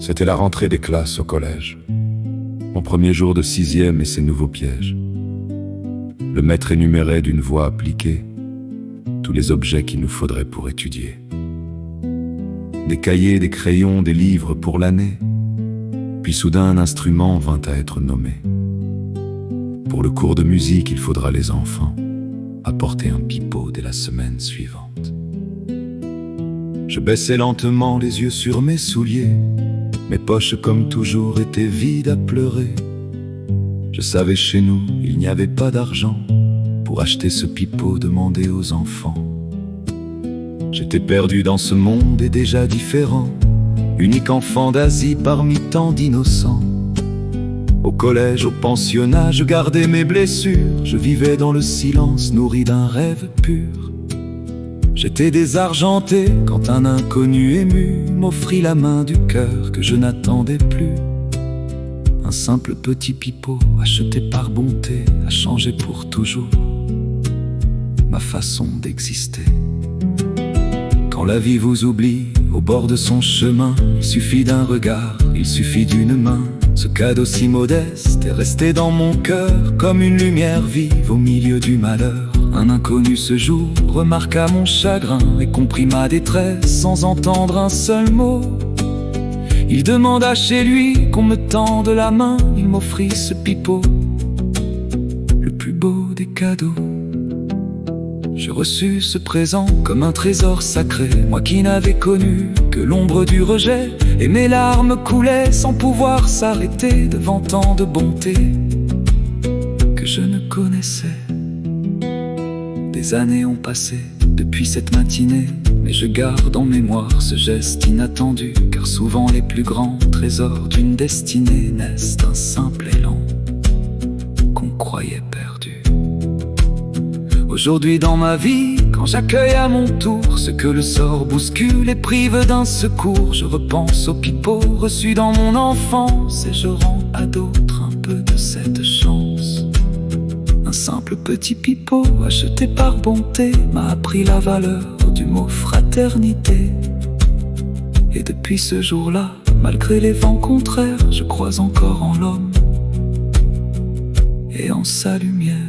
C'était la rentrée des classes au collège. Mon premier jour de 6e et ses nouveaux pièges. Le maître énumérait d'une voix appliquée tous les objets qu'il nous faudrait pour étudier. Des cahiers, des crayons, des livres pour l'année. Puis soudain un instrument vint à être nommé. Pour le cours de musique, il faudra les enfants apporter un pipeau dès la semaine suivante. Je baissais lentement les yeux sur mes souliers. Mes poches comme toujours étaient vides à pleurer. Je savais chez nous, il n'y avait pas d'argent pour acheter ce pipeau demandé aux enfants. J'étais perdu dans ce monde et déjà différent, unique enfant d'Asie parmi tant d'innocents. Au collège, au pensionnat, je gardais mes blessures. Je vivais dans le silence, nourri d'un rêve pur. J'étais désargenté quand un inconnu ému m'offrit la main du cœur que je n'attendais plus. Un simple petit pipeau acheté par bonté a changé pour toujours ma façon d'exister. Quand la vie vous oublie au bord de son chemin, il suffit d'un regard, il suffit d'une main. Ce cadeau si modeste est resté dans mon cœur comme une lumière vive au milieu du malheur. Un inconnu ce jour remarqua mon chagrin et comprit ma détresse sans entendre un seul mot. Il demanda chez lui qu'on me tende la main, il m'offrit ce pipeau, le plus beau des cadeaux. Je reçus ce présent comme un trésor sacré, moi qui n'avais connu que l'ombre du rejet, et mes larmes coulaient sans pouvoir s'arrêter devant tant de bonté que je ne connaissais. Des années ont passé depuis cette matinée, mais je garde en mémoire ce geste inattendu, car souvent les plus grands trésors d'une destinée naissent d'un simple élan qu'on croyait perdu. Aujourd'hui dans ma vie, quand j'accueille à mon tour ce que le sort bouscule et prive d'un secours, je repense aux pipeaux reçus dans mon enfance et je rends à d'autres un peu de cette chance. Un simple petit pipeau acheté par bonté m'a appris la valeur du mot fraternité. Et depuis ce jour-là, malgré les vents contraires, je crois encore en l'homme et en sa lumière.